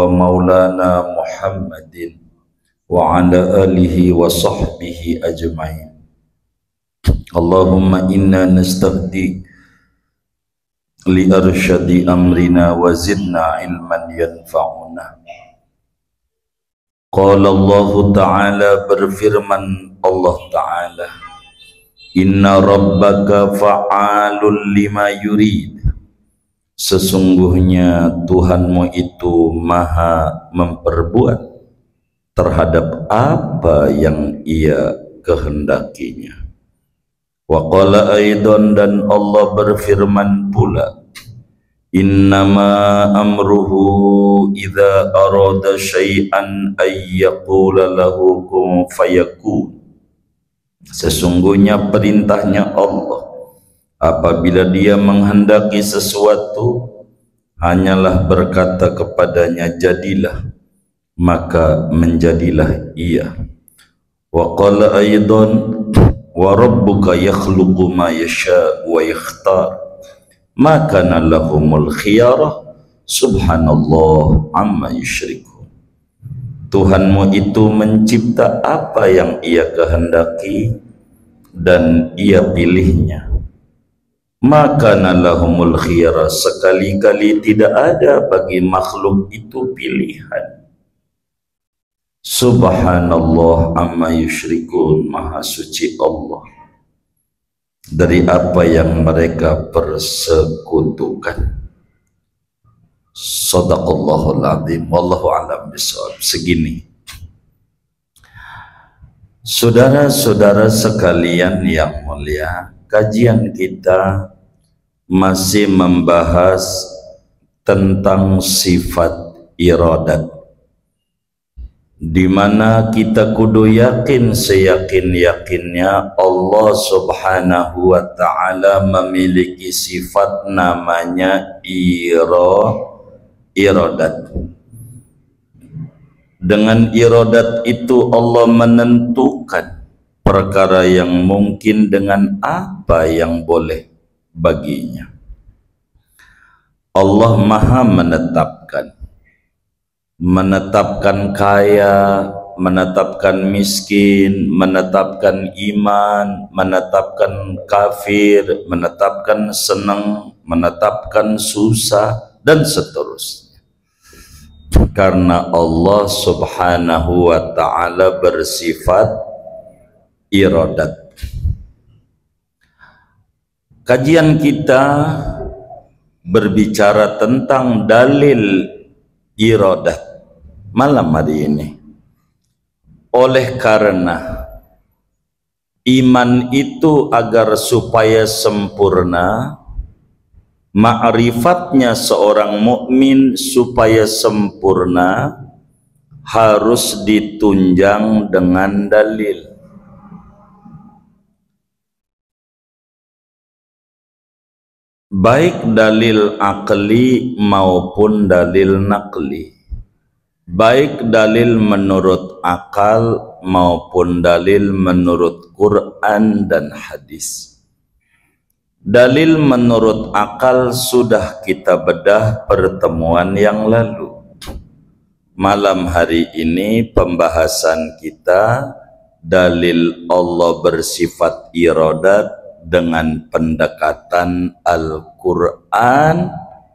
wa maulana Muhammadin wa ala alihi wa sahbihi ajma'in. Allahumma inna nastahdi li arsyadi amrina wa zidna ilman yanfa'una. Qala Allah Ta'ala, berfirman Allah Ta'ala, inna rabbaka fa'alun lima yurid. Sesungguhnya Tuhanmu itu maha memperbuat terhadap apa yang ia kehendakinya. Wa qala aidan, dan Allah berfirman pula, innama amruhu idza arada syai'an ay yaqula lahu kun fayakun. Sesungguhnya perintahnya Allah apabila dia menghendaki sesuatu, hanyalah berkata kepadanya jadilah, maka menjadilah ia. Wa qala aidan, wa rabbuka yakhluqu ma yasha wa yakhtar, ma kana lahumul khiyarah, subhanallah amma yusyrikun. Tuhanmu itu mencipta apa yang ia kehendaki dan ia pilihnya. Maka nalahumul khiyara, sekali-kali tidak ada bagi makhluk itu pilihan. Subhanallah amma yusyrikun, maha suci Allah dari apa yang mereka persekutukan. Shadaqallahul azim, wallahu a'lam bishawab. Segini, saudara-saudara sekalian yang mulia, kajian kita masih membahas tentang sifat iradat, di mana kita kudu yakin seyakin-yakinnya Allah Subhanahu wa ta'ala memiliki sifat namanya iradat. Dengan iradat itu Allah menentukan perkara yang mungkin dengan apa yang boleh baginya. Allah maha menetapkan kaya, menetapkan miskin, menetapkan iman, menetapkan kafir, menetapkan senang, menetapkan susah, dan seterusnya. Karena Allah Subhanahu wa ta'ala bersifat iradat. Kajian kita berbicara tentang dalil iradat malam hari ini. Oleh karena iman itu agar supaya sempurna, ma'rifatnya seorang mukmin supaya sempurna, harus ditunjang dengan dalil. Baik dalil akli maupun dalil nakli, baik dalil menurut akal maupun dalil menurut Quran dan hadis. Dalil menurut akal sudah kita bedah pertemuan yang lalu. Malam hari ini pembahasan kita dalil Allah bersifat iradat dengan pendekatan Al-Quran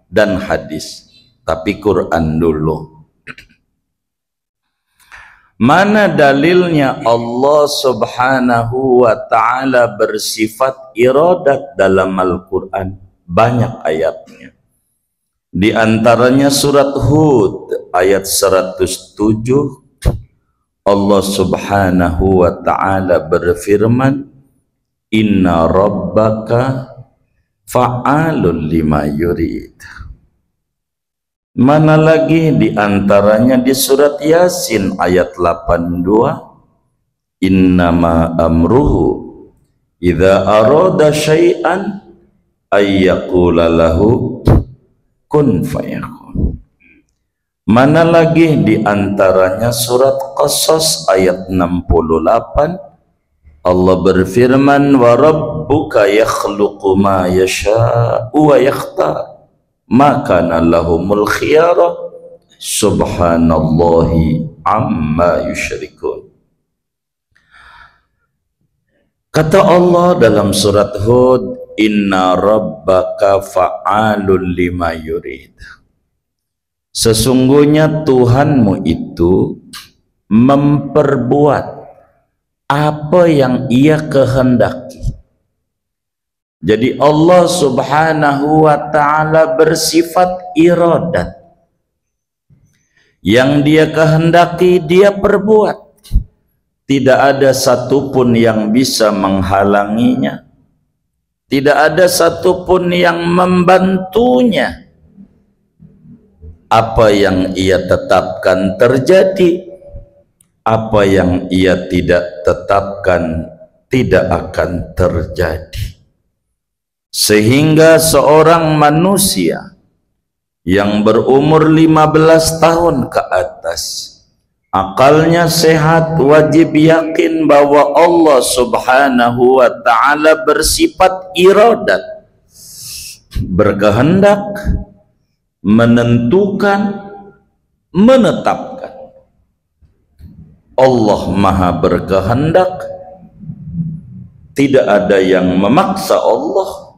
dan hadis. Tapi Quran dulu. Mana dalilnya Allah Subhanahu wa ta'ala bersifat iradat dalam Al-Quran? Banyak ayatnya. Di antaranya surat Hud ayat 107, Allah Subhanahu wa ta'ala berfirman, inna rabbaka fa'alun lima yurid. Mana lagi di antaranya di surat Yasin ayat 82, innama amruhu idza arada syai'an ay yaqula lahu kun fayakun. Mana lagi di antaranya surat Qasas ayat 68, Allah berfirman, wa rabbuka yakhluqu ma yasha'u wa yakhtar, ma kana lahumul khiyarah, Subhanallahi amma yusyrikun. Kata Allah dalam surat Hud, inna rabbaka fa'alun lima yurid. Sesungguhnya Tuhanmu itu memperbuat apa yang ia kehendaki. Jadi Allah subhanahu wa ta'ala bersifat iradat. Yang dia kehendaki dia perbuat. Tidak ada satupun yang bisa menghalanginya. Tidak ada satupun yang membantunya. Apa yang ia tetapkan terjadi, apa yang ia tidak tetapkan tidak akan terjadi. Sehingga seorang manusia yang berumur 15 tahun ke atas, akalnya sehat, wajib yakin bahwa Allah subhanahu wa ta'ala bersifat iradat, berkehendak, menentukan, menetapkan. Allah maha berkehendak, tidak ada yang memaksa Allah.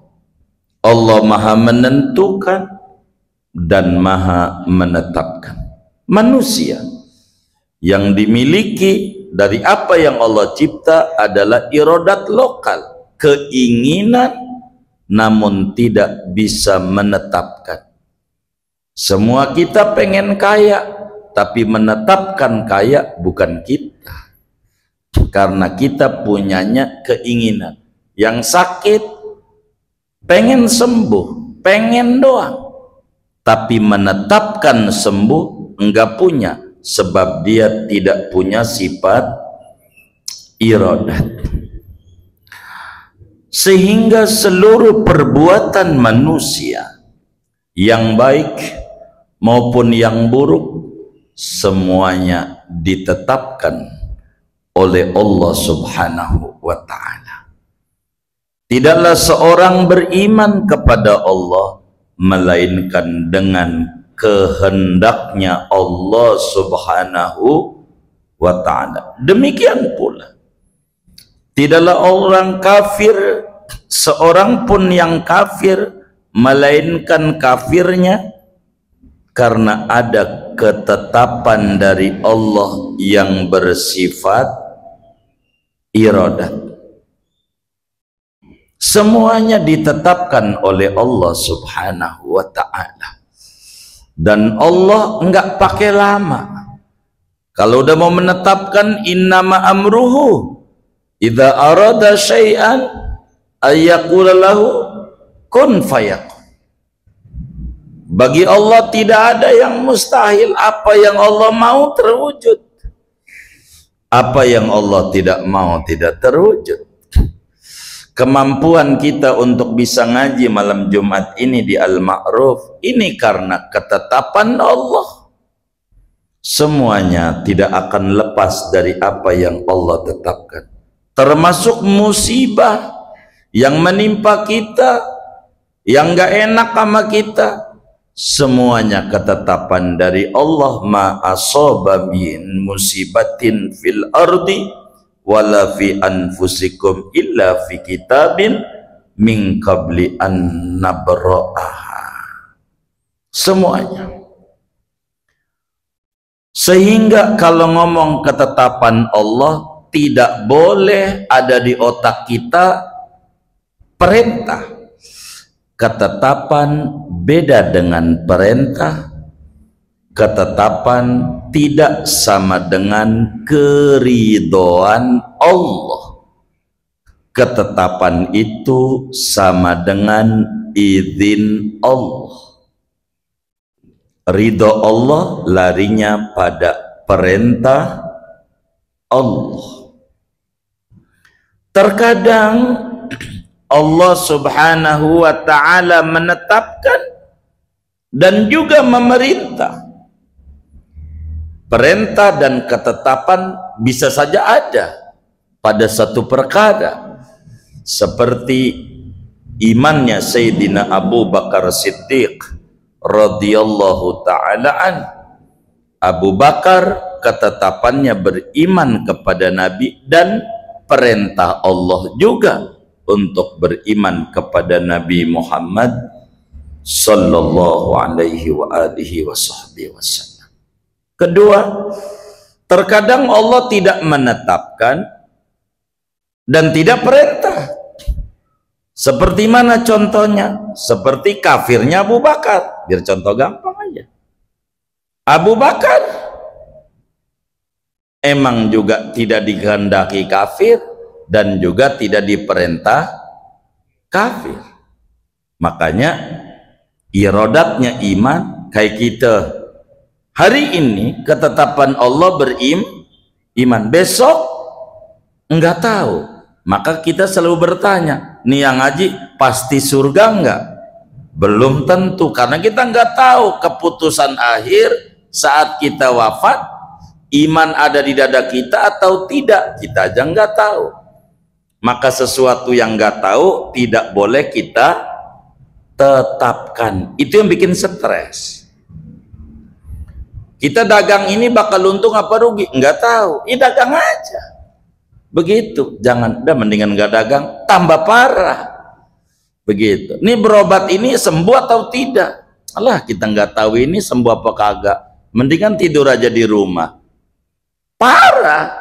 Allah maha menentukan dan maha menetapkan. Manusia yang dimiliki dari apa yang Allah cipta adalah iradat lokal, keinginan namun tidak bisa menetapkan. Semua kita pengen kaya, tapi menetapkan kaya bukan kita, karena kita punyanya keinginan. Yang sakit pengen sembuh, pengen doang, tapi menetapkan sembuh enggak punya, sebab dia tidak punya sifat iradat. Sehingga seluruh perbuatan manusia yang baik maupun yang buruk semuanya ditetapkan oleh Allah subhanahu wa ta'ala. Tidaklah seorang beriman kepada Allah melainkan dengan kehendaknya Allah subhanahu wa ta'ala. Demikian pula tidaklah orang kafir, seorang pun yang kafir, melainkan kafirnya karena ada ketetapan dari Allah yang bersifat iradat. Semuanya ditetapkan oleh Allah subhanahu wa ta'ala. Dan Allah enggak pakai lama. Kalau udah mau menetapkan, innama amruhu idza arada syai'an ayyaqula lahu kun fayakun. Bagi Allah tidak ada yang mustahil. Apa yang Allah mau terwujud, apa yang Allah tidak mau tidak terwujud. Kemampuan kita untuk bisa ngaji malam Jumat ini di Al-Ma'ruf ini karena ketetapan Allah. Semuanya tidak akan lepas dari apa yang Allah tetapkan, termasuk musibah yang menimpa kita, yang gak enak sama kita. Semuanya ketetapan dari Allah. Ma asaba min musibatin fil ardi wala fi anfusikum illa fi kitabin min qabli an nabra'aha. Semuanya. Sehingga kalau ngomong ketetapan Allah, tidak boleh ada di otak kita perintah. Ketetapan beda dengan perintah. Ketetapan tidak sama dengan keridhaan Allah. Ketetapan itu sama dengan izin Allah. Ridho Allah larinya pada perintah Allah. Terkadang Allah subhanahu wa ta'ala menetapkan dan juga memerintah. Perintah dan ketetapan bisa saja ada pada satu perkara, seperti imannya Sayyidina Abu Bakar Siddiq radhiyallahu ta'ala an. Abu Bakar ketetapannya beriman kepada Nabi dan perintah Allah juga untuk beriman kepada Nabi Muhammad sallallahu alaihi wa alihi wasallam. Kedua, terkadang Allah tidak menetapkan dan tidak perintah. Seperti mana contohnya? Seperti kafirnya Abu Bakar. Biar contoh gampang aja. Abu Bakar emang juga tidak dikehendaki kafir dan juga tidak diperintah kafir. Makanya iradatnya iman kayak kita. Hari ini ketetapan Allah beriman, besok enggak tahu. Maka kita selalu bertanya, nih yang ngaji pasti surga enggak? Belum tentu, karena kita enggak tahu keputusan akhir saat kita wafat, iman ada di dada kita atau tidak, kita aja enggak tahu. Maka sesuatu yang enggak tahu tidak boleh kita tetapkan. Itu yang bikin stres. Kita dagang ini bakal untung apa rugi? Enggak tahu, dagang aja. Begitu, jangan, udah mendingan gak dagang, tambah parah. Begitu. Ini berobat ini sembuh atau tidak? Alah, kita nggak tahu ini sembuh apa kagak. Mendingan tidur aja di rumah. Parah.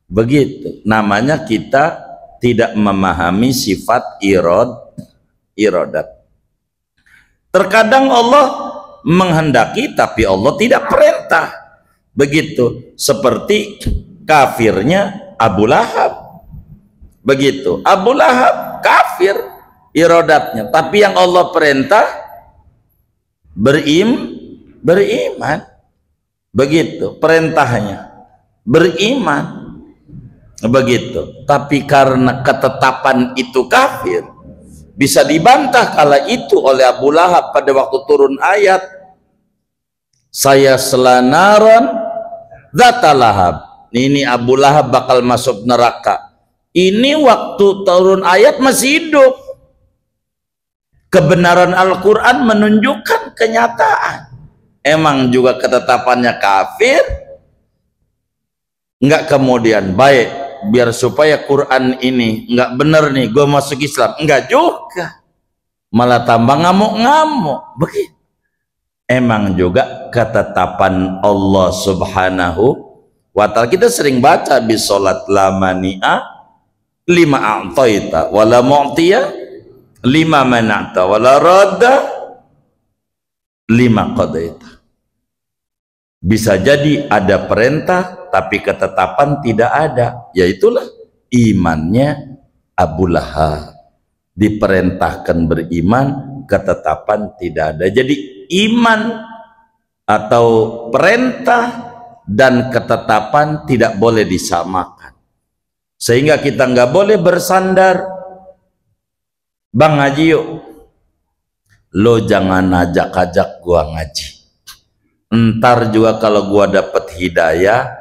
Begitu. Namanya kita tidak memahami sifat iradat. Terkadang Allah menghendaki tapi Allah tidak perintah. Begitu. Seperti kafirnya Abu Lahab. Begitu. Abu Lahab kafir iradatnya, tapi yang Allah perintah beriman. Begitu perintahnya, beriman. Begitu. Tapi karena ketetapan itu kafir, bisa dibantah kala itu oleh Abu Lahab pada waktu turun ayat saya selanaron zata lahab. Ini Abu Lahab bakal masuk neraka. Ini waktu turun ayat masih hidup. Kebenaran Al-Quran menunjukkan kenyataan. Emang juga ketetapannya kafir, enggak kemudian baik biar supaya Quran ini enggak bener nih gue masuk Islam, enggak juga, malah tambah ngamuk-ngamuk. Begitu. Emang juga ketetapan Allah subhanahu wa ta'ala. Kita sering baca bisolat la mani'a lima a'taita wala mu'tiya lima mana'ta wala radda lima qadaita. Bisa jadi ada perintah tapi ketetapan tidak ada, yaitulah imannya Abu Lahab. Diperintahkan beriman, ketetapan tidak ada. Jadi iman atau perintah dan ketetapan tidak boleh disamakan, sehingga kita nggak boleh bersandar, bang ngaji yuk, lo jangan ajak-ajak gua ngaji, ntar juga kalau gua dapet hidayah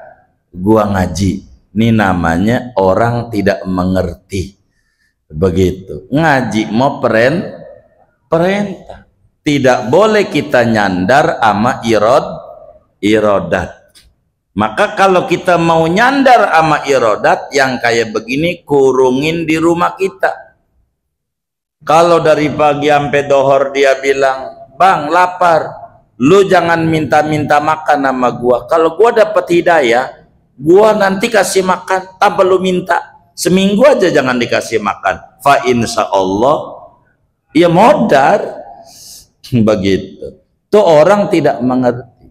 gua ngaji. Ini namanya orang tidak mengerti. Begitu. Ngaji mau perintah, tidak boleh kita nyandar sama iradat. Maka kalau kita mau nyandar sama iradat yang kayak begini, kurungin di rumah kita. Kalau dari pagi sampai dohor dia bilang, bang lapar, lu jangan minta-minta makan sama gua. Kalau gua dapet hidayah, gua nanti kasih makan tanpa lu minta. Seminggu aja jangan dikasih makan. Fa insya Allah, ya modar. Begitu. Tuh orang tidak mengerti.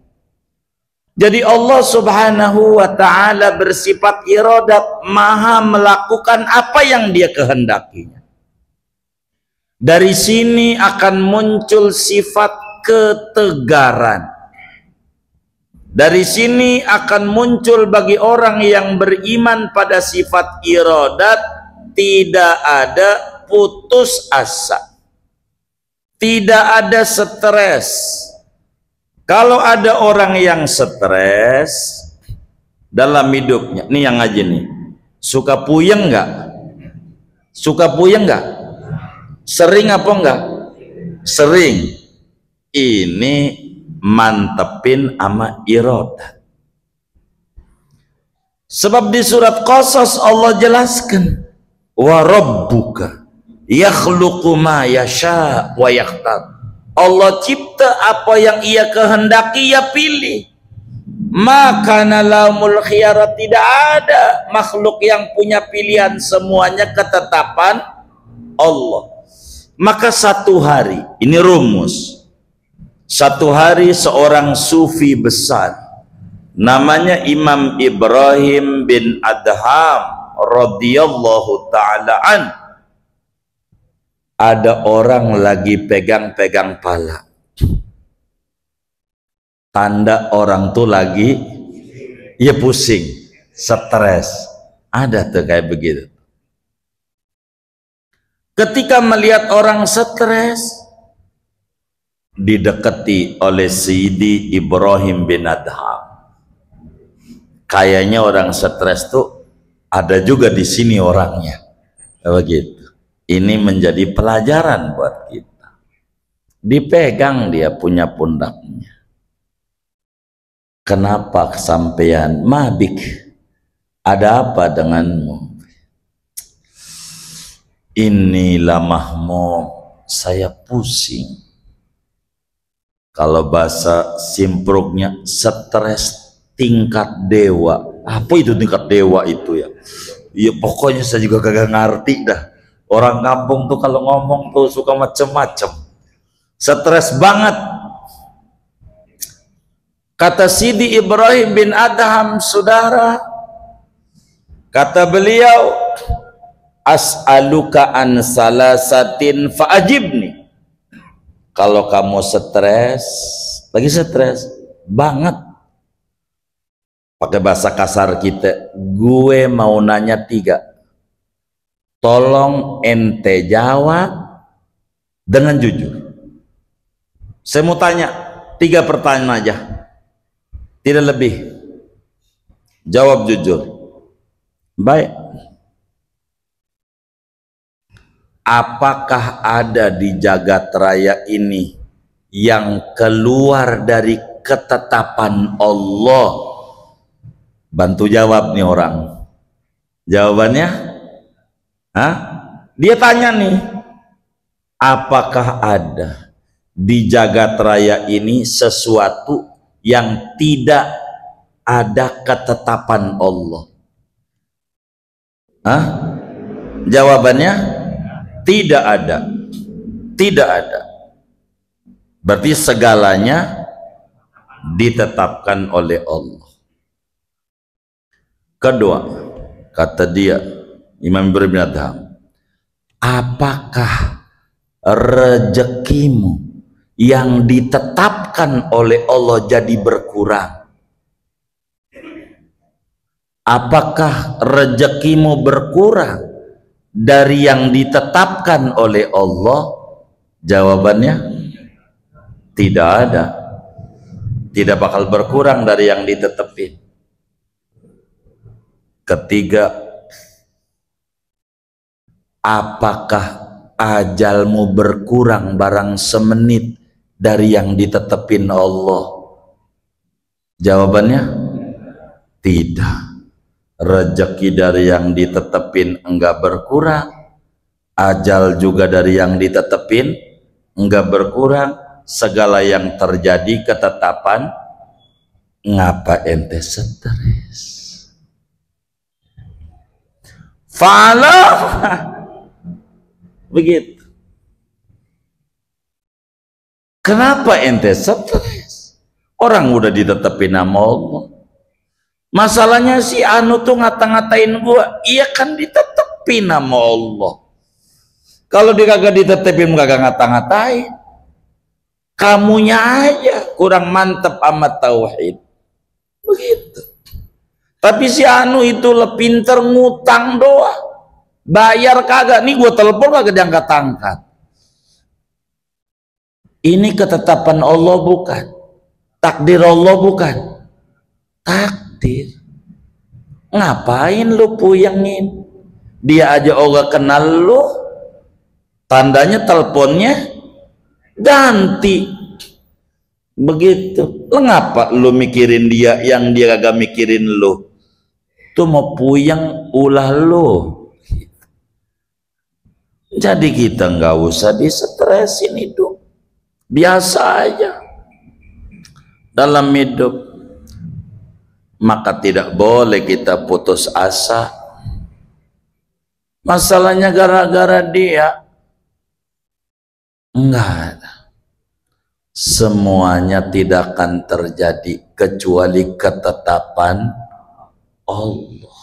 Jadi Allah subhanahu wa ta'ala bersifat iradat, maha melakukan apa yang dia kehendakinya. Dari sini akan muncul sifat ketegaran. Dari sini akan muncul bagi orang yang beriman pada sifat iradat, tidak ada putus asa, tidak ada stres. Kalau ada orang yang stres dalam hidupnya, nih yang ngaji nih, suka puyeng nggak? Suka puyeng nggak? Sering apa enggak? Sering. Ini mantepin ama iradat. Sebab di surat Qasas Allah jelaskan, wa rabbuka yakhluqu ma yasha wa yakhtar. Allah cipta apa yang ia kehendaki, ia pilih. Maka nalamul khiyara, tidak ada makhluk yang punya pilihan, semuanya ketetapan Allah. Maka satu hari, ini rumus, satu hari seorang sufi besar namanya Imam Ibrahim bin Adham radhiyallahu ta'ala an, ada orang lagi pegang-pegang pala, tanda orang tuh lagi ya pusing, stres. Ada tuh kayak begitu. Ketika melihat orang stres, didekati oleh Sidi Ibrahim bin Adham. Kayaknya orang stres tuh ada juga di sini orangnya, begitu. Ini menjadi pelajaran buat kita. Dipegang dia punya pundaknya. Kenapa kesampean mabik? Ada apa denganmu? Inilah mahmum, saya pusing. Kalau bahasa simpruknya, stres tingkat dewa. Apa itu tingkat dewa itu ya? Ya pokoknya saya juga kagak ngerti dah. Orang kampung tuh kalau ngomong tuh suka macem-macem. Stres banget. Kata Sidi Ibrahim bin Adham, saudara, kata beliau, as'aluka an salasatin fa'ajibni. Kalau kamu stres, lagi stres banget, pakai bahasa kasar kita, gue mau nanya 3. Tolong ente jawab dengan jujur. Saya mau tanya 3 pertanyaan aja, tidak lebih. Jawab jujur. Baik. Apakah ada di jagat raya ini yang keluar dari ketetapan Allah? Bantu jawab nih orang. Jawabannya? Hah? Dia tanya nih, apakah ada di jagat raya ini sesuatu yang tidak ada ketetapan Allah? Hah? Jawabannya tidak ada. Tidak ada. Berarti segalanya ditetapkan oleh Allah. Kedua, kata dia Imam Ibrahim bin Adham, apakah rezekimu yang ditetapkan oleh Allah jadi berkurang? Apakah rezekimu berkurang dari yang ditetapkan oleh Allah? Jawabannya tidak ada. Tidak bakal berkurang dari yang ditetapin. Ketiga, apakah ajalmu berkurang barang semenit dari yang ditetapin Allah? Jawabannya tidak. Rezeki dari yang ditetapin enggak berkurang, ajal juga dari yang ditetapin enggak berkurang. Segala yang terjadi ketetapan. Ngapa ente stres? Fa'ala begitu. Kenapa ente stres? Orang udah ditetapin nama Allah. Masalahnya si anu tuh ngata-ngatain gua, iya kan ditetepin nama Allah. Kalau dia kagak ditetepin, kagak ngata-ngatain. Kamunya aja kurang mantep amat tauhid. Begitu. Tapi si anu itu le pinter ngutang doang. Bayar kagak, nih gua telepon kagak diangkat-angkat. Ini ketetapan Allah bukan? Takdir Allah bukan? Takdir. Ngapain lu puyengin? Dia aja Allah kenal lu, tandanya teleponnya ganti. Begitu. Ngapa lu mikirin dia yang dia kagak mikirin lu? Tuh mau puyeng ulah lu. Jadi kita nggak usah disetresin hidup. Biasa aja dalam hidup. Maka tidak boleh kita putus asa. Masalahnya gara-gara dia. Enggak ada. Semuanya tidak akan terjadi kecuali ketetapan Allah.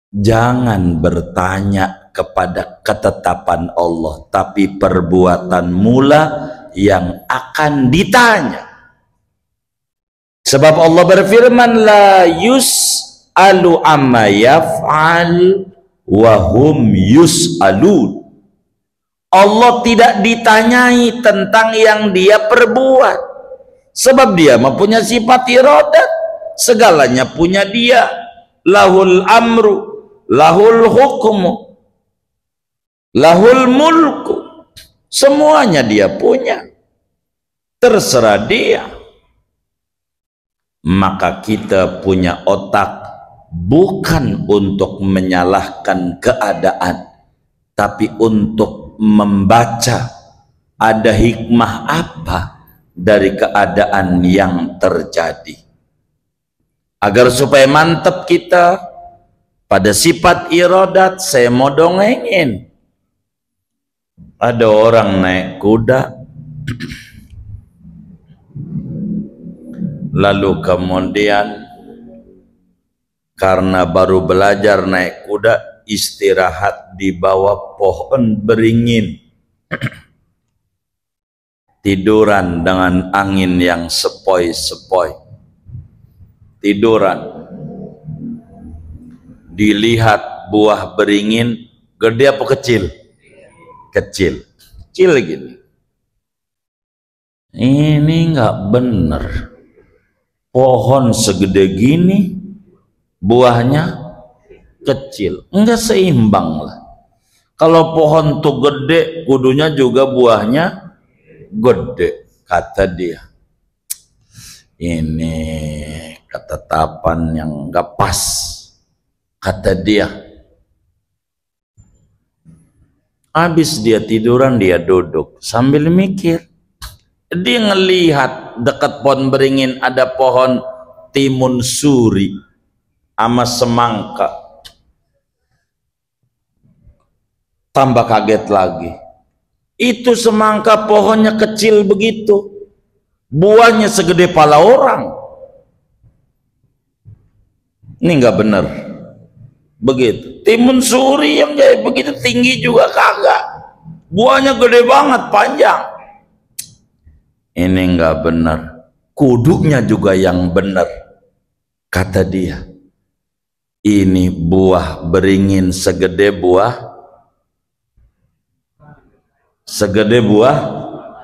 Jangan bertanya kepada ketetapan Allah, tapi perbuatan mula yang akan ditanya. Sebab Allah berfirman, la yus'alu amma yaf'al wa hum yus'alun. Allah tidak ditanyai tentang yang dia perbuat. Sebab dia mempunyai sifat iradat. Segalanya punya dia. Lahul amru, lahul hukmu, lahul mulku. Semuanya dia punya. Terserah dia. Maka kita punya otak bukan untuk menyalahkan keadaan, tapi untuk membaca ada hikmah apa dari keadaan yang terjadi, agar supaya mantap kita pada sifat iradat. Saya mau dongengin, ada orang naik kuda, lalu kemudian karena baru belajar naik kuda, istirahat di bawah pohon beringin, tiduran dengan angin yang sepoi-sepoi, tiduran. Dilihat buah beringin gede apa kecil? Kecil, kecil gini. Ini nggak bener, pohon segede gini buahnya kecil, enggak seimbang lah. Kalau pohon tuh gede, kudunya juga buahnya gede. Kata dia, ini ketetapan yang enggak pas. Kata dia. Habis dia tiduran, dia duduk sambil mikir. Dia ngelihat dekat pohon beringin ada pohon timun suri sama semangka. Tambah kaget lagi. Itu semangka pohonnya kecil begitu, buahnya segede pala orang. Ini nggak benar. Begitu. Timun suri yang kayak begitu tinggi juga kagak, buahnya gede banget, panjang. Ini nggak benar. Kudunya juga yang benar. Kata dia, ini buah beringin segede buah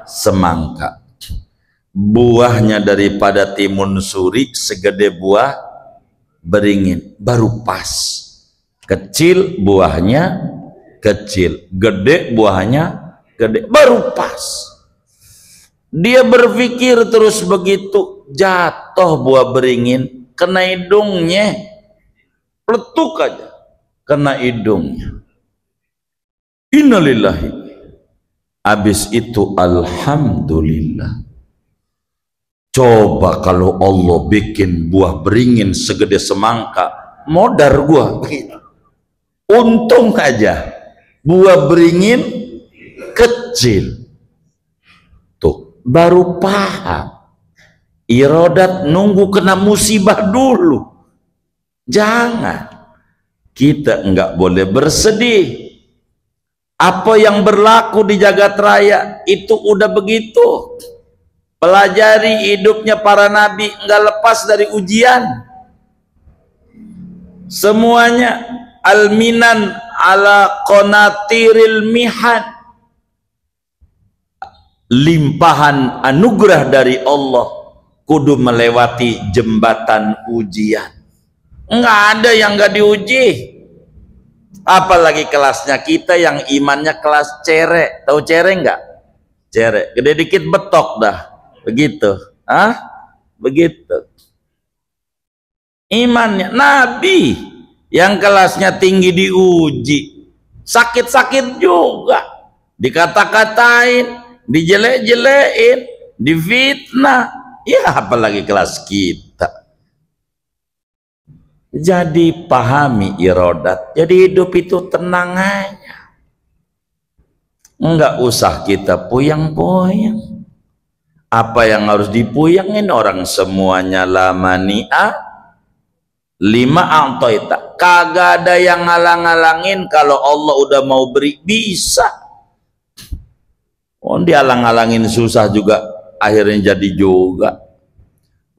semangka. Buahnya daripada timun suri segede buah beringin, baru pas. Kecil buahnya kecil, gede buahnya gede, baru pas. Dia berpikir terus begitu, jatuh buah beringin kena hidungnya, peletuk aja kena hidungnya. Innalillahi. Habis itu alhamdulillah. Coba kalau Allah bikin buah beringin segede semangka, modar gua. Untung aja buah beringin kecil. Tuh baru paham. Iradat nunggu kena musibah dulu. Jangan. Kita enggak boleh bersedih. Apa yang berlaku di jagat raya itu udah begitu. Pelajari hidupnya para nabi, enggak lepas dari ujian. Semuanya alminan ala qanatiril mihan. Limpahan anugerah dari Allah kudu melewati jembatan ujian. Enggak ada yang enggak diuji. Apalagi kelasnya kita yang imannya kelas cere. Tahu cere enggak? Cere, gede dikit betok dah. Begitu. Begitu. Imannya Nabi yang kelasnya tinggi diuji, sakit-sakit juga, dikata-katain, dijelek-jelekin, difitnah. Ya apalagi kelas kita. Jadi pahami irodat. Jadi hidup itu tenang aja. Enggak usah kita puyang-puyang. Apa yang harus dipuyangin orang semuanya lamani'a lima a'taita. Kagak ada yang ngalang-ngalangin kalau Allah udah mau beri, bisa. Oh, dialang-alangin susah juga akhirnya jadi juga.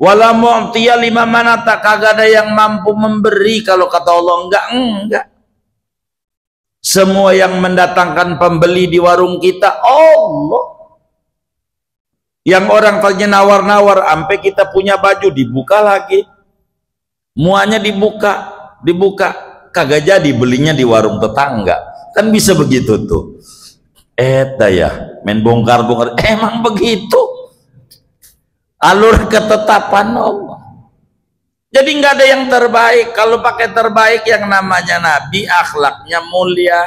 Wala mu'tiya lima manata, kagak ada yang mampu memberi kalau kata Allah enggak. Semua yang mendatangkan pembeli di warung kita Allah. Yang orang tanya nawar-nawar sampai kita punya baju dibuka lagi. Muanya dibuka, kagak jadi belinya di warung tetangga. Kan bisa begitu tuh. Ya, main bongkar-bongkar. Emang begitu. Alur ketetapan Allah. Jadi nggak ada yang terbaik. Kalau pakai terbaik yang namanya Nabi, akhlaknya mulia.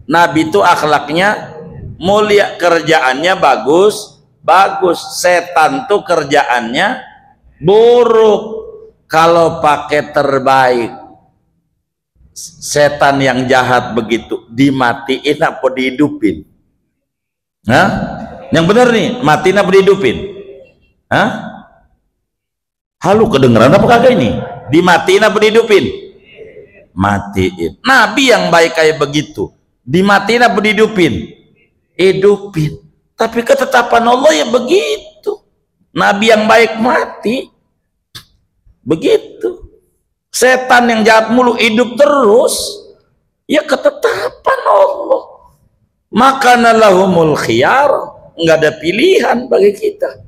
Nabi itu akhlaknya mulia, kerjaannya bagus. Setan tuh kerjaannya buruk. Kalau pakai terbaik, setan yang jahat begitu dimatiin apa dihidupin? Yang benar nih, matiin apa dihidupin? Halo, kedengeran apa kagak ini? Dimatiin apa dihidupin? Matiin. Nabi yang baik kayak begitu, dimatiin apa dihidupin? Hidupin. Tapi ketetapan Allah ya begitu. Nabi yang baik mati. Begitu. Setan yang jahat mulu hidup terus, ya ketetapan Allah. Makana lahumul khiyar, nggak ada pilihan bagi kita.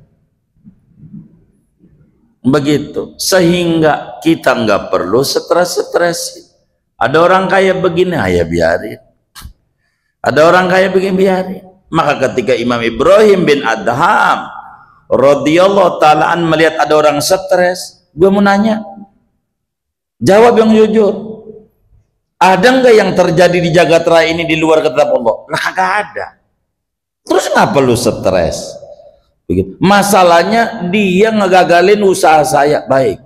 Begitu. Sehingga kita nggak perlu stres-stresin. Ada orang kaya begini, ya biarin. Ada orang kaya begini, biarin. Maka ketika Imam Ibrahim bin Adham radhiyallahu ta'ala an melihat ada orang stres, gue mau nanya, jawab yang jujur. Ada nggak yang terjadi di jagat raya ini di luar ketetapan Allah? Nah, kagak ada. Terus ngapa lu stres? Begitu. Masalahnya dia ngegagalin usaha saya. Baik,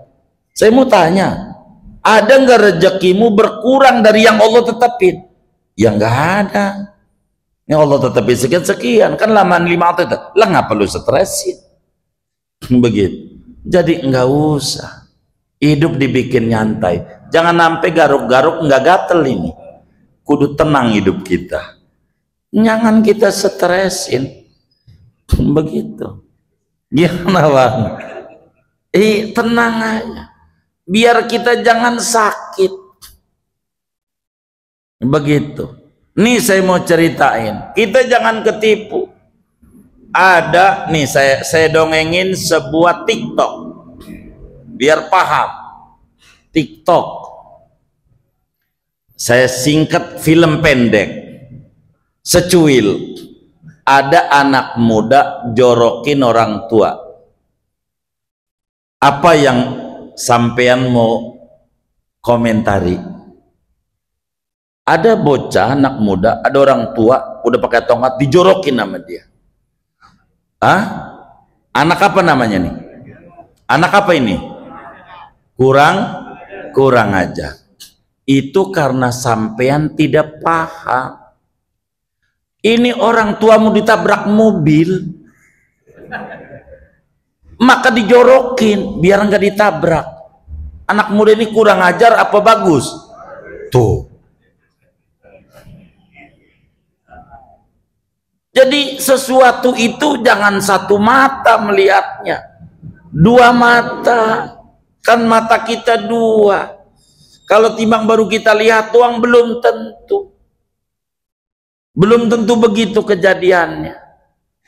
saya mau tanya, ada nggak rezekimu berkurang dari yang Allah tetapin? Ya nggak ada. Yang Allah tetapin sekian-sekian, kan lamaan 5 atau itu. Lah ngapa lu stresin? Begitu. Jadi nggak usah. Hidup dibikin nyantai. Jangan sampai garuk-garuk nggak gatel ini. Kudu tenang hidup kita. Jangan kita stresin. Begitu. Gimana bang? Tenang aja. Biar kita jangan sakit. Begitu. Nih saya mau ceritain. Kita jangan ketipu. Ada nih saya dongengin sebuah TikTok. Biar paham. TikTok. Saya singkat film pendek. Secuil. Ada anak muda jorokin orang tua. Apa yang sampean mau komentari? Ada bocah anak muda, ada orang tua udah pakai tongkat dijorokin sama dia. Anak apa namanya nih? Anak apa ini? Kurang aja. Itu karena sampean tidak paham. Ini orang tuamu ditabrak mobil, maka dijorokin biar nggak ditabrak. Anak muda ini kurang ajar apa bagus? Tuh. Jadi sesuatu itu jangan satu mata melihatnya, 2 mata. Kan mata kita 2. Kalau timbang baru kita lihat doang belum tentu. Belum tentu begitu kejadiannya.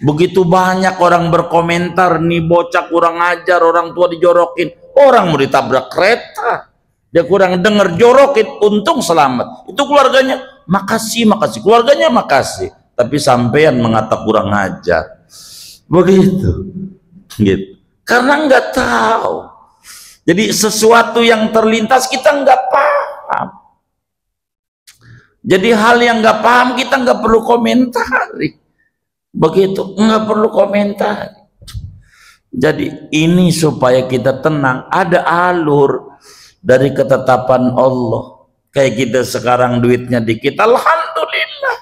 Begitu banyak orang berkomentar, nih bocah kurang ajar, orang tua dijorokin. Orang mau ditabrak kereta, dia kurang denger jorokin, untung selamat. Itu keluarganya makasih, keluarganya makasih. Tapi sampean mengatakan kurang ajar. Begitu. gitu. Karena nggak tahu. Jadi sesuatu yang terlintas kita nggak paham. Jadi hal yang nggak paham kita nggak perlu komentari. Begitu, nggak perlu komentari. Jadi ini supaya kita tenang, ada alur dari ketetapan Allah. Kayak kita sekarang duitnya dikit, alhamdulillah.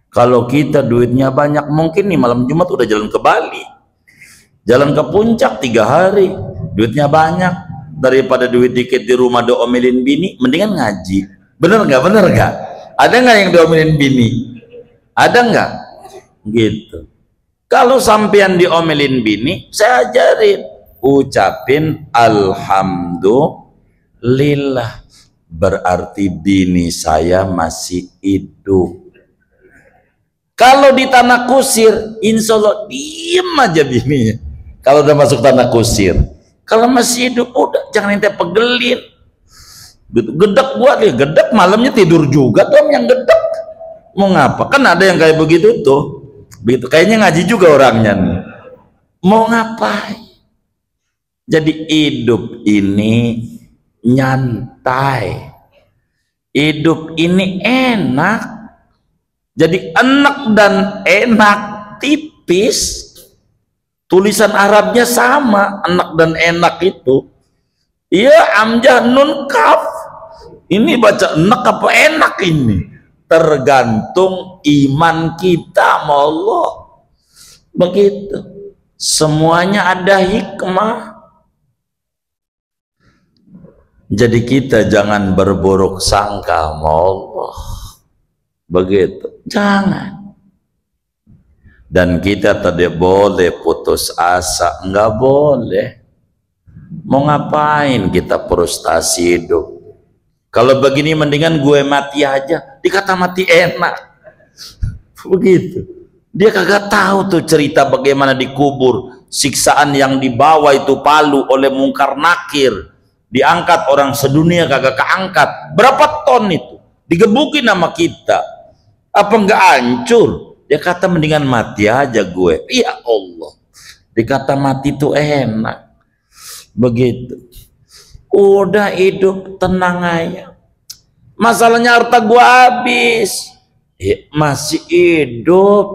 Kalau kita duitnya banyak, mungkin nih malam Jumat udah jalan ke Bali, jalan ke puncak 3 hari, duitnya banyak. Daripada duit dikit di rumah diomelin bini, mendingan ngaji. Bener nggak? Bener nggak? Ada nggak yang diomelin bini? Ada nggak? Gitu. Kalau sampean diomelin bini, saya ajarin, ucapin alhamdulillah, berarti bini saya masih hidup. Kalau di tanah kusir, insya Allah diem aja bininya. Kalau udah masuk tanah kusir, kalau masih hidup, udah jangan ente pegelin. Gedek buat dia, gedek malamnya tidur juga tuh yang gedek. Mau ngapa? Kan ada yang kayak begitu tuh. Begitu, kayaknya ngaji juga orangnya nih. Mau ngapain? Jadi hidup ini nyantai, hidup ini enak. Jadi enak dan enak tipis. Tulisan Arabnya sama, enak dan enak itu. Iya, amjah nun kaf. Ini baca enak apa enak ini? Tergantung iman kita sama Allah. Begitu. Semuanya ada hikmah. Jadi kita jangan berburuk sangka sama Allah. Begitu. Jangan. Dan kita tidak boleh putus asa. Enggak boleh. Mau ngapain kita frustasi hidup? Kalau begini mendingan gue mati aja. Dikata mati enak. Begitu. Dia kagak tahu tuh cerita bagaimana dikubur, siksaan yang dibawa itu palu oleh Mungkar Nakir, diangkat orang sedunia kagak keangkat. Berapa ton itu? Digebukin sama kita. Apa enggak hancur? Dia kata mendingan mati aja gue. Ya Allah. Dikata mati itu enak. Begitu. Udah hidup tenang aja. Masalahnya harta gue habis. Ya, masih hidup.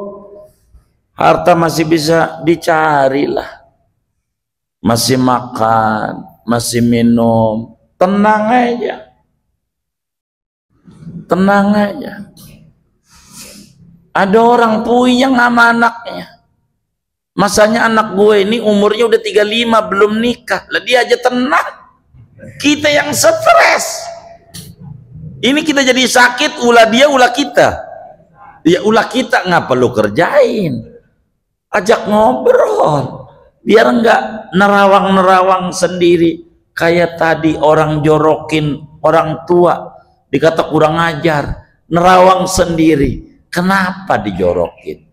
Harta masih bisa dicari lah. Masih makan, masih minum. Tenang aja. Tenang aja. Ada orang puyeng sama anaknya. Masanya anak gue ini umurnya udah 35 belum nikah. Lah dia aja tenang. Kita yang stres. Ini kita jadi sakit, ulah dia, ulah kita. Ya ulah kita, ngapa lu kerjain? Ajak ngobrol. Biar enggak nerawang-nerawang sendiri. Kayak tadi orang jorokin orang tua. Dikata kurang ajar. Nerawang sendiri. Kenapa dijorokin?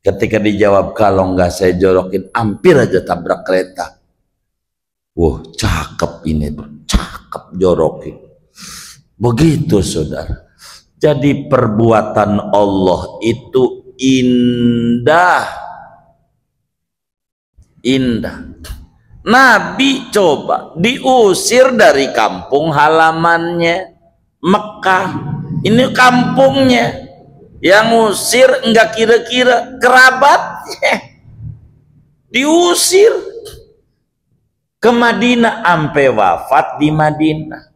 Ketika dijawab, kalau enggak saya jorokin, hampir aja tabrak kereta. Wah, cakep ini, cakep jorokin. Begitu saudara. Jadi perbuatan Allah itu indah. Indah. Nabi coba diusir dari kampung halamannya Mekah. Ini kampungnya. Yang usir enggak kira-kira kerabatnya. Diusir ke Madinah, sampai wafat di Madinah.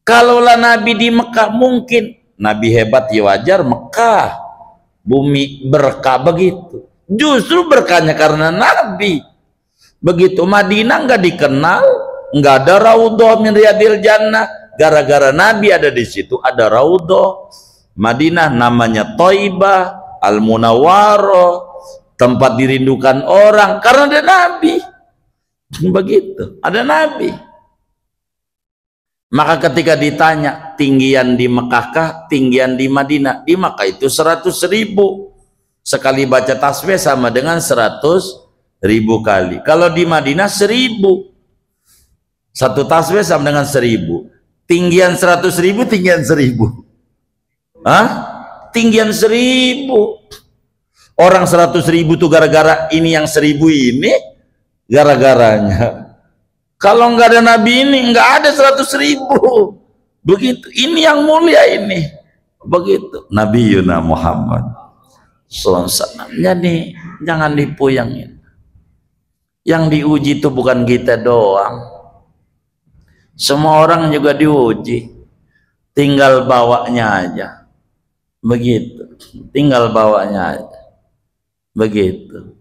Kalaulah Nabi di Mekah, mungkin Nabi hebat ya wajar, Mekah bumi berkah begitu. Justru berkahnya karena Nabi. Begitu Madinah nggak dikenal, nggak ada raudhah min riyadil jannah. Gara-gara Nabi ada di situ, ada raudhah. Madinah namanya Thaibah, Al-Munawwarah, tempat dirindukan orang karena ada Nabi. Begitu, ada Nabi. Maka ketika ditanya tinggian di Mekah kah, tinggian di Madinah? Di Mekah itu 100.000. Sekali baca tasbih sama dengan 100.000 kali. Kalau di Madinah 1.000. Satu tasbih sama dengan 1.000. Tinggian 100.000, tinggian 1.000. Hah? Tinggian 1.000. Orang 100.000 tuh gara-gara ini, yang 1.000 ini gara-garanya. Kalau nggak ada Nabi ini nggak ada 100.000. Begitu. Ini yang mulia ini. Begitu. Nabi Yuna Muhammad sallallahu alaihi wasallam. Jadi jangan dipuyangin. Yang diuji itu bukan kita doang. Semua orang juga diuji. Tinggal bawanya aja. Begitu. Tinggal bawanya aja. Begitu.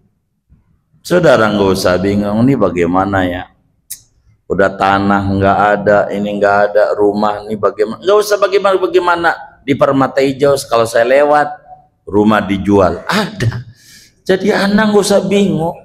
Saudara nggak usah bingung nih bagaimana ya. Udah tanah nggak ada, ini nggak ada, rumah nih bagaimana? Nggak usah bagaimana. Di Permata Hijau kalau saya lewat, rumah dijual. Ada. Jadi Anda nggak usah bingung.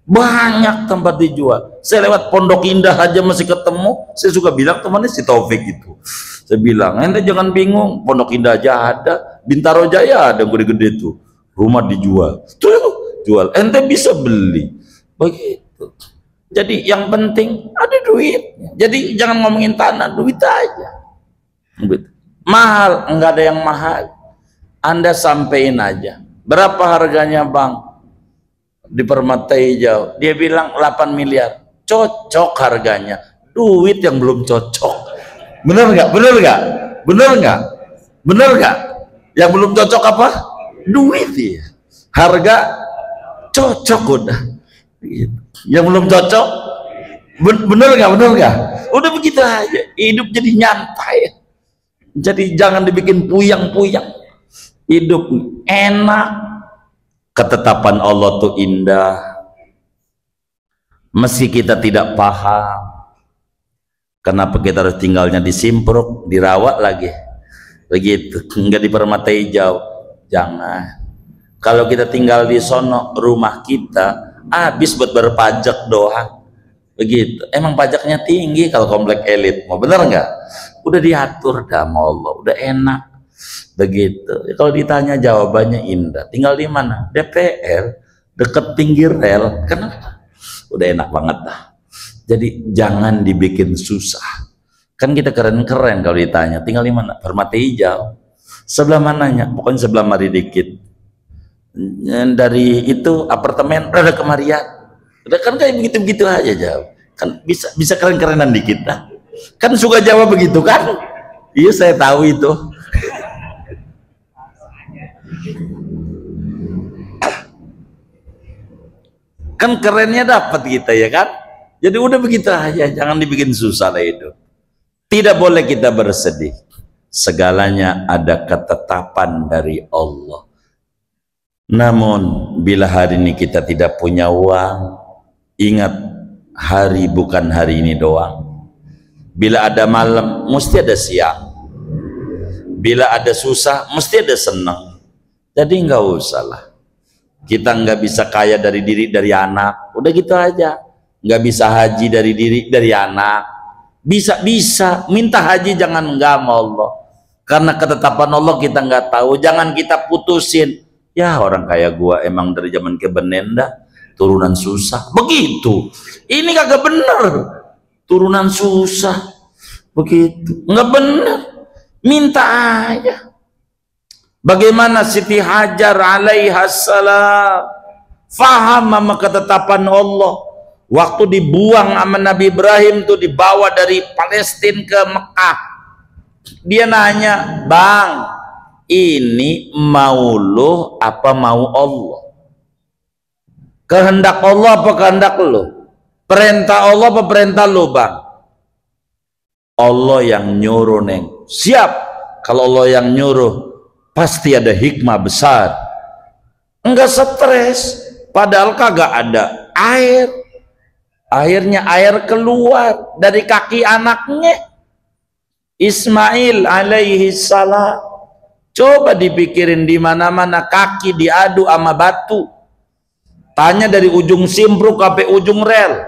Banyak tempat dijual. Saya lewat Pondok Indah aja masih ketemu. Saya suka bilang temannya si Taufik itu. Saya bilang, ente jangan bingung. Pondok Indah aja ada, Bintaro Jaya ada gede-gede tuh. Rumah dijual. Tuh, jual. Ente bisa beli. Begitu. Jadi yang penting ada duit. Jadi jangan ngomongin tanah, duit aja. Begitu. Mahal, enggak ada yang mahal. Anda sampein aja. Berapa harganya, Bang? Di Permata Hijau. Dia bilang 8 miliar. Cocok harganya. Duit yang belum cocok. Bener nggak? Bener nggak? Bener nggak? Bener nggak? Yang belum cocok apa? Duit ya. Harga cocok udah. Yang belum cocok, bener nggak? Bener nggak? Udah begitu aja. Hidup jadi nyantai. Jadi jangan dibikin puyang-puyang. Hidup enak. Ketetapan Allah tuh indah. Meski kita tidak paham, kenapa kita harus tinggalnya di Simpruk, dirawat lagi, begitu, enggak di Permata Hijau. Jangan. Kalau kita tinggal di sono, rumah kita habis buat berpajak doang, begitu. Emang pajaknya tinggi kalau komplek elit, mau bener nggak? Udah diatur dah sama Allah, udah enak. Begitu. Kalau ditanya jawabannya indah. Tinggal di mana? DPR, deket pinggir rel. Kenapa? Udah enak banget dah. Jadi jangan dibikin susah. Kan kita keren-keren kalau ditanya. Tinggal di mana? Permata Hijau. Sebelah mananya? Pokoknya sebelah mari dikit. Dari itu apartemen ada kemarian. Udah kan kayak begitu-begitu aja jauh. Kan bisa keren-kerenan dikit dah. Kan suka jawab begitu kan? Iya saya tahu itu. Kan kerennya dapat kita ya kan. Jadi udah begitu aja, jangan dibikin susah lah hidup. Tidak boleh kita bersedih. Segalanya ada ketetapan dari Allah. Namun bila hari ini kita tidak punya uang, ingat hari bukan hari ini doang. Bila ada malam mesti ada siang. Bila ada susah mesti ada senang. Jadi nggak usah lah. Kita nggak bisa kaya dari diri dari anak, udah gitu aja. Nggak bisa haji dari diri dari anak. Bisa minta haji, jangan enggak sama Allah. Karena ketetapan Allah kita nggak tahu. Jangan kita putusin. Ya orang kaya gua emang dari zaman kebenenda turunan susah. Begitu. Ini kagak bener. Turunan susah. Begitu. Nggak bener. Minta aja. Bagaimana Siti Hajar alaihassalam faham sama ketetapan Allah waktu dibuang sama Nabi Ibrahim tuh, dibawa dari Palestina ke Mekah. Dia nanya, Bang, ini mau lo apa mau Allah? Kehendak Allah apa kehendak lo? Perintah Allah apa perintah lo, Bang? Allah yang nyuruh, Neng. Siap. Kalau Allah yang nyuruh pasti ada hikmah besar. Enggak stres, padahal kagak ada air. Akhirnya air keluar dari kaki anaknya Ismail alaihi salam. Coba dipikirin, di mana-mana kaki diadu sama batu. Tanya dari ujung Simpruk sampai ujung rel,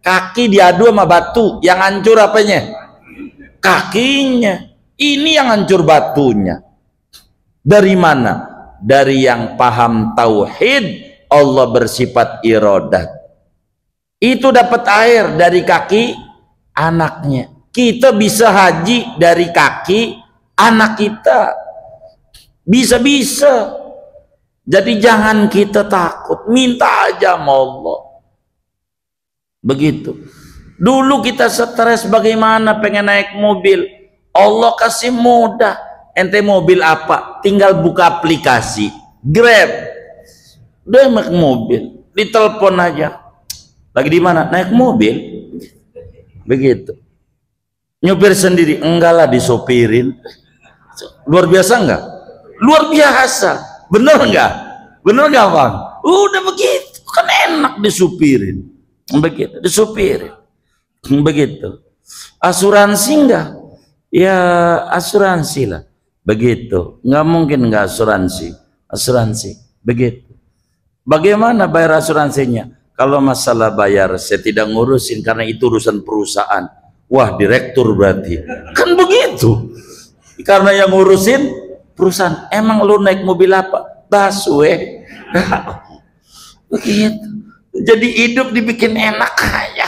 kaki diadu sama batu. Yang hancur apanya? Kakinya. Ini yang hancur batunya. Dari mana? Dari yang paham tauhid Allah bersifat iradat. Itu dapat air dari kaki anaknya. Kita bisa haji dari kaki anak kita. Bisa-bisa. Jadi jangan kita takut, minta aja sama Allah. Begitu. Dulu kita stres bagaimana pengen naik mobil, Allah kasih mudah. Ente mobil apa? Tinggal buka aplikasi Grab, udah naik mobil, ditelepon aja. Lagi di mana? Naik mobil. Begitu. Nyupir sendiri? Enggak lah, disopirin. Luar biasa enggak? Luar biasa. Bener enggak? Bener enggak Bang? Udah begitu, kan enak disupirin. Begitu, disupirin. Begitu. Asuransi enggak? Ya asuransi lah. Begitu. Enggak mungkin enggak asuransi. Asuransi. Begitu. Bagaimana bayar asuransinya? Kalau masalah bayar saya tidak ngurusin karena itu urusan perusahaan. Wah, direktur berarti. Kan begitu. Karena yang ngurusin perusahaan. Emang lu naik mobil apa? Busway. Begitu. Jadi hidup dibikin enak aja.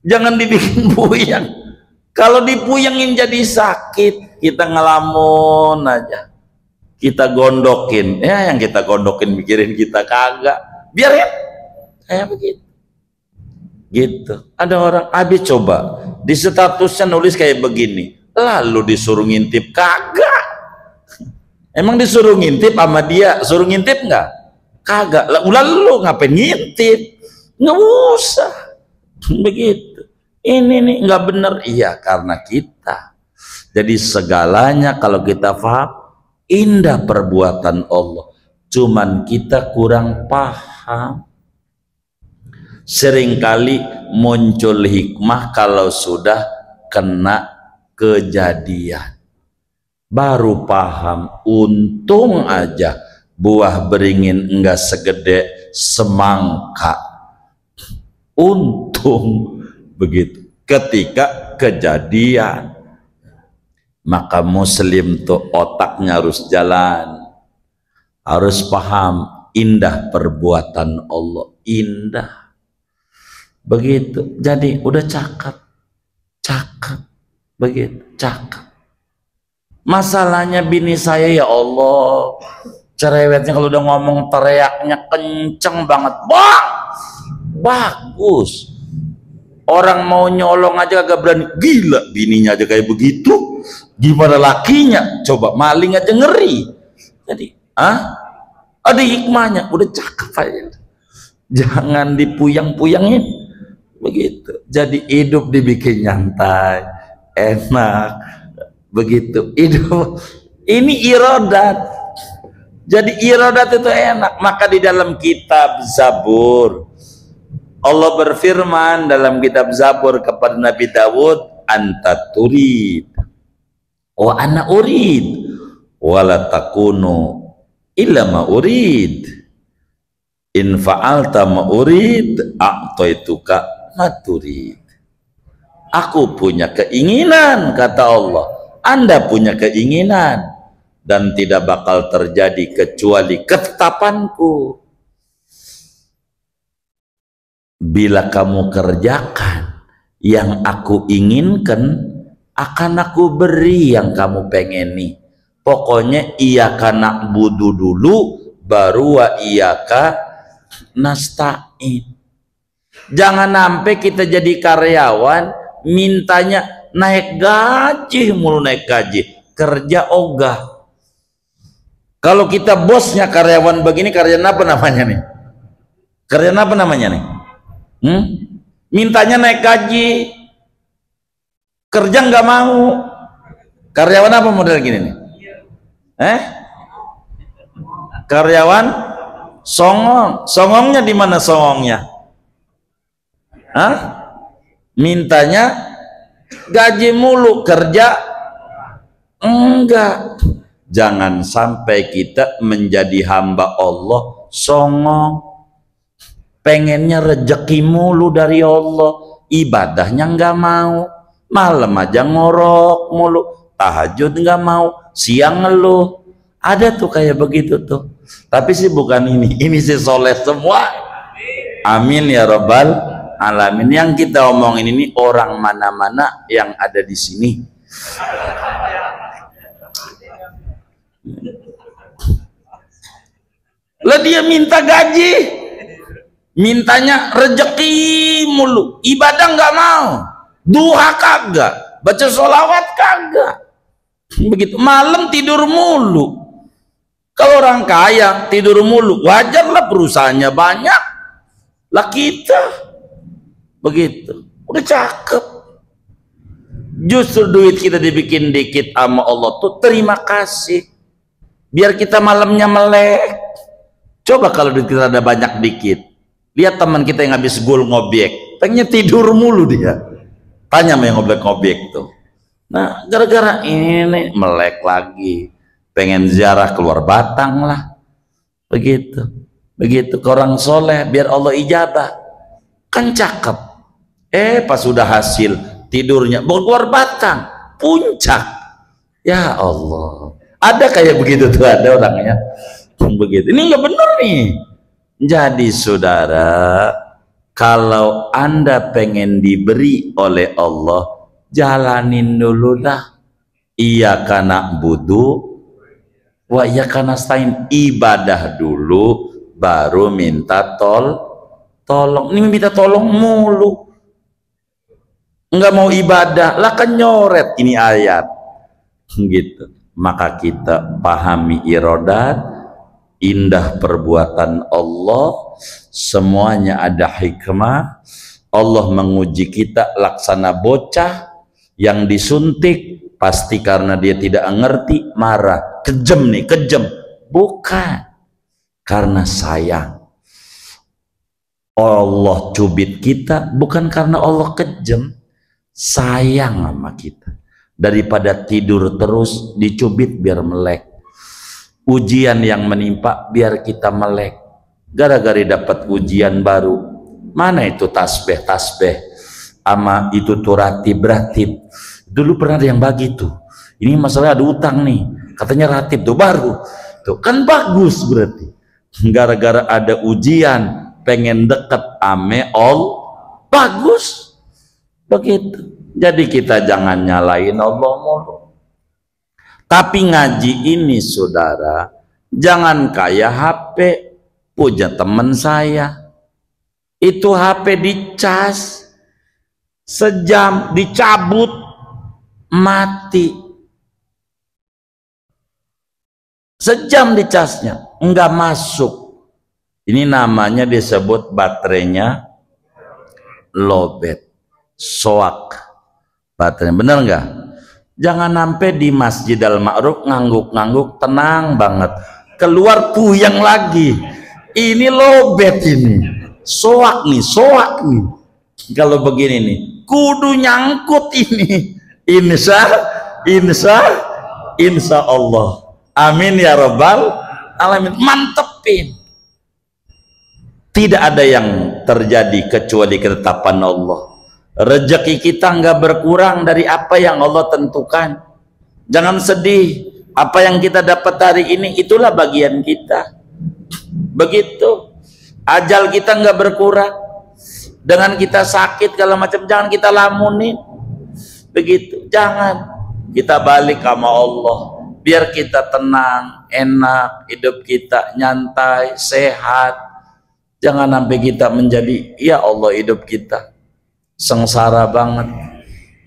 Jangan dibikin puyeng. Kalau dipuyengin jadi sakit, kita ngelamun aja. Kita gondokin. Ya yang kita gondokin mikirin kita kagak. Biarin. Kayak begitu. Gitu. Ada orang habis coba di statusnya nulis kayak begini. Lalu disuruh ngintip kagak. Emang disuruh ngintip sama dia, suruh ngintip nggak? Kagak. Lalu ngapain ngintip? Nggak usah. Begitu. Ini nih nggak bener. Iya, karena kita. Jadi segalanya kalau kita paham, indah perbuatan Allah. Cuman kita kurang paham. Seringkali muncul hikmah kalau sudah kena kejadian. Baru paham, untung aja buah beringin enggak segede semangka. Untung begitu. Ketika kejadian, maka muslim tuh otaknya harus jalan, harus paham indah perbuatan Allah, indah. Begitu. Jadi udah cakep, begitu, cakep. Masalahnya bini saya, ya Allah, cerewetnya kalau udah ngomong teriaknya kenceng banget. Bang, bagus. Orang mau nyolong aja kagak berani. Gila, bininya aja kayak begitu. Gimana lakinya? Coba maling aja ngeri. Jadi, ada hikmahnya. Udah cakep aja. Jangan dipuyang-puyangin. Begitu. Jadi hidup dibikin nyantai, enak. Begitu. Hidup ini irodat. Jadi irodat itu enak. Maka di dalam kitab Zabur Allah berfirman dalam kitab Zabur kepada Nabi Dawud, anta turid wa ana urid wala takunu illa ma urid in fa'alta ma urid a'taituka maturid. Aku punya keinginan, kata Allah, Anda punya keinginan, dan tidak bakal terjadi kecuali ketetapanku. Bila kamu kerjakan yang aku inginkan, akan aku beri yang kamu pengeni. Pokoknya iyaka na'budu dulu, baru wa iyaka nasta'in. Jangan sampai kita jadi karyawan mintanya naik gaji mulu, naik gaji, kerja ogah. Kalau kita bosnya karyawan begini, karyawan apa namanya nih? Karyawan apa namanya nih? Mintanya naik gaji, kerja nggak mau. Karyawan apa model gini nih? Karyawan songong. Songongnya di mana songongnya? Mintanya gaji mulu, kerja enggak. Jangan sampai kita menjadi hamba Allah songong, pengennya rezeki mulu dari Allah, ibadahnya enggak mau, malam aja ngorok mulu, tahajud enggak mau, siang ngeluh. Ada tuh kayak begitu tuh. Tapi sih bukan ini sih soleh semua. Amin ya rabbal alamin. Yang kita omongin ini orang mana-mana yang ada di sini. Lah dia minta gaji, mintanya rejeki mulu, ibadah nggak mau, duha kagak, baca sholawat kagak, begitu. Malam tidur mulu. Kalau orang kaya tidur mulu, wajarlah, perusahaannya banyak. Lah kita begitu, udah cakep. Justru duit kita dibikin dikit sama Allah tuh terima kasih, biar kita malamnya melek. Coba kalau duit kita ada banyak dikit, lihat teman kita yang habis gol ngobjek, pengennya tidur mulu dia. Tanya sama yang ngobjek tuh. Nah, gara-gara ini melek lagi, pengen ziarah keluar batang lah, begitu. Begitu ke orang soleh biar Allah ijabah, kan cakep. Pas sudah hasil tidurnya keluar batang, puncak. Ya Allah, ada kayak begitu tuh, ada orangnya begitu. Ini nggak bener nih. Jadi saudara, kalau Anda pengen diberi oleh Allah, jalanin dulu dah. Iyyaka na'budu wa iyyaka nasta'in, ibadah dulu baru minta tolong. Ini minta tolong mulu, nggak mau ibadah lah, kan nyoret ini ayat gitu. Maka kita pahami irodat, indah perbuatan Allah, semuanya ada hikmah. Allah menguji kita laksana bocah yang disuntik, pasti karena dia tidak ngerti, marah, kejam nih, kejam. Bukan karena sayang. Allah cubit kita bukan karena Allah kejam, sayang sama kita. Daripada tidur terus dicubit biar melek. Ujian yang menimpa biar kita melek. Gara-gara dapat ujian baru, mana itu tasbih ama itu tuh ratib. Dulu pernah ada yang bagi tuh, ini masalah ada utang nih, katanya ratib tuh baru tuh, kan bagus. Berarti gara-gara ada ujian pengen deket ame Allah, bagus begitu. Jadi kita jangan nyalain Allah mulu. Tapi ngaji ini saudara, jangan kayak HP punya teman saya, itu HP dicas sejam, dicabut, mati. Sejam dicasnya enggak masuk. Ini namanya disebut baterainya lowbat, soak baterai. Bener nggak? Jangan sampai di Masjid Al-Ma'ruf ngangguk-ngangguk tenang banget, keluar puyeng lagi. Ini lowbat, ini soak nih. Kalau begini nih kudu nyangkut ini. Insya Allah, amin ya rabbal alamin. Mantepin. Tidak ada yang terjadi kecuali ketetapan Allah. Rezeki kita nggak berkurang dari apa yang Allah tentukan. Jangan sedih, apa yang kita dapat hari ini itulah bagian kita. Begitu. Ajal kita nggak berkurang. Dengan kita sakit kalau macam, jangan kita lamunin. Begitu. Jangan. Kita balik sama Allah. Biar kita tenang, enak, hidup kita nyantai, sehat. Jangan sampai kita menjadi, ya Allah, hidup kita sengsara banget,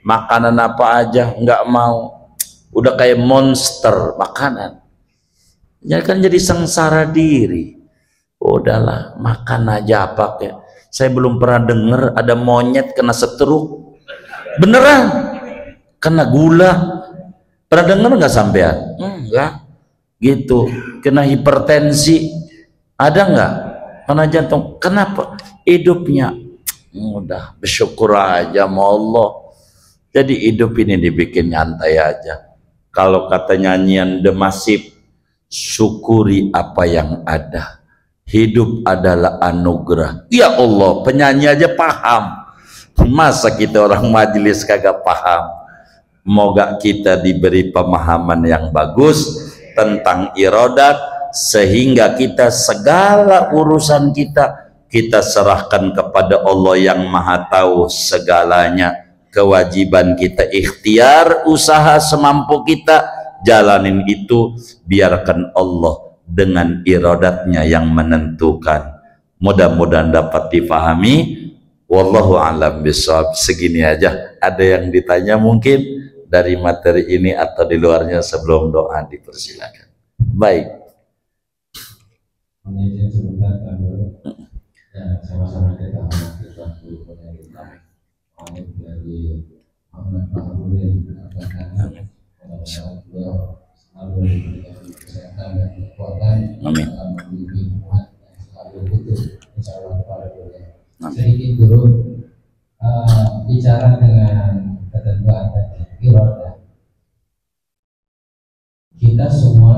makanan apa aja nggak mau, udah kayak monster makanan. Ya kan jadi sengsara diri. Udahlah, makan aja apa kayak. Saya belum pernah dengar ada monyet kena stroke. Beneran kena gula. Pernah dengar nggak sampean? Enggak. Gitu. Kena hipertensi. Ada nggak? Kena jantung. Kenapa? Hidupnya udah bersyukur aja sama Allah. Jadi hidup ini dibikin nyantai aja. Kalau kata nyanyian The Massive, syukuri apa yang ada. Hidup adalah anugerah. Ya Allah, penyanyi aja paham. Masa kita orang majelis kagak paham? Moga kita diberi pemahaman yang bagus tentang iradat, sehingga kita segala urusan kita serahkan kepada Allah yang Maha Tahu segalanya. Kewajiban kita ikhtiar, usaha semampu kita, jalanin itu, biarkan Allah dengan iradatnya yang menentukan. Mudah-mudahan dapat difahami. Wallahu a'lam bishawab. Segini aja. Ada yang ditanya mungkin dari materi ini atau di luarnya sebelum doa, dipersilakan. Baik. Sama-sama kita mengakhirkan dari Ahmad Fahrudin beliau selalu diberikan kesehatan dan kekuatan dalam membimbing umat yang selalu butuh insyaallah kepada beliau. Sedikit dulu bicara dengan ketentuan tadi iradah. Kita semua